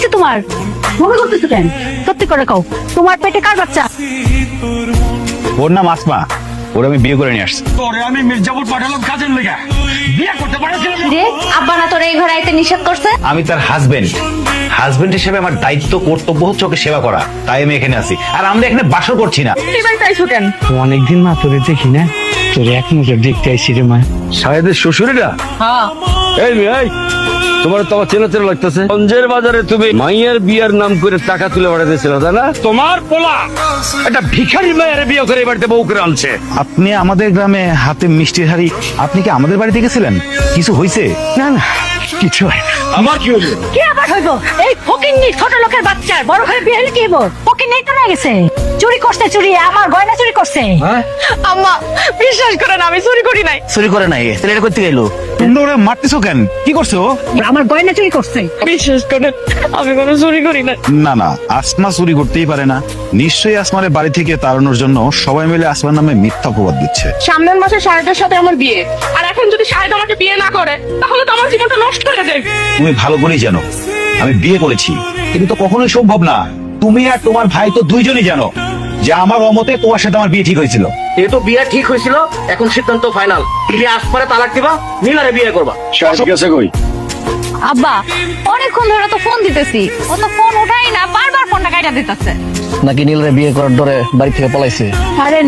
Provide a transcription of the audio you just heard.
হয়েছে তোমার? মনে করতেছো কেন? সত্যি করে কও, তোমার পেটে কার বাচ্চা? ওর নাম আসমা, ওর আমি বিয়ে করে নিয়ে আসছি। তোরে আমি মির্জাপুর পাঠালাম কাজের লেগে, বিয়ে করতে পারছিলাম না। রে আব্বা না তোরে এই ঘরে আইতে নিষেধ করছে? আমি তার হাজবেন্ড হিসেবে আমার দায়িত্ব কর্তব্য হচ্ছে ওকে সেবা করা, তাই আমি এখানে আছি। আর আমরা এখানে বাসর করছি না। এবার তাইছো কেন? অনেকদিন না তোরে দেখি না, তোরে এক নজর দেখতে আইসি রে মা। সাহেদের শ্বশুরেরা? হ্যাঁ। এই মেয়ে, এই তোমার তো আমার চেনা চেনা লাগতেছে। সঞ্জয়ের বাজারে তুমি মাইয়ার বিয়ার নাম করে টাকা তুলে বেড়াতেছিল, তাই না? তোমার পোলা একটা ভিখারি মায়ের বিয়ে করে বাড়িতে বউ করে আনছে। আপনি আমাদের গ্রামে হাতে মিষ্টির হাড়ি, আপনি কি আমাদের বাড়িতে গেছিলেন? কিছু হয়েছে? না না, কিছু হয় না। আমার কি হলো? কি আবার হইব? এই ফকিন্নি ছোট লোকের বাচ্চার বড় ঘরে বিয়ে হলে কি হইব? ফকিন্নি তো না গেছে, চুরি করছে, চুরি আমার গয়না চুরি করছে। আম্মা বিশ্বাস করেন আমি চুরি করি নাই। চুরি করে নাই, তাহলে এটা করতে গেলো? তোমরা ওরা মারতেছো কেন? কি করছো? আমার গয়না চুরি করছে। বিশ্বাস করেন আমি কোনো চুরি করি না। না না, আসমা চুরি করতেই পারে না। নিশ্চয়ই আসমানের বাড়ি থেকে তাড়ানোর জন্য সবাই মিলে আসমার নামে মিথ্যা অপবাদ দিচ্ছে। সামনের মাসে শাহেদের সাথে আমার বিয়ে, আর এখন যদি শাহেদ আমাকে বিয়ে না করে তাহলে তো আমার জীবনটা নষ্ট হয়ে যাবে। তুমি ভালো করেই জানো আমি বিয়ে করেছি, কিন্তু তো কখনোই সম্ভব না। তুমি আর তোমার ভাই তো দুইজনই জানো যে আমার অমতে তোমার সাথে আমার বিয়ে ঠিক হয়েছিল। এ তো বিয়ে ঠিক হয়েছিল, এখন সিদ্ধান্ত ফাইনাল। তুমি আসপারে তালাক দিবা, নীলারে বিয়ে করবা। কই? আব্বা অনেকক্ষণ ধরে তো ফোন দিতেছি, ও তো ফোন উঠাই না, বারবার ফোনটা কাটা দিতেছে। নাকি নীলারে বিয়ে করার ডরে বাড়ি থেকে পলাইছে? আরে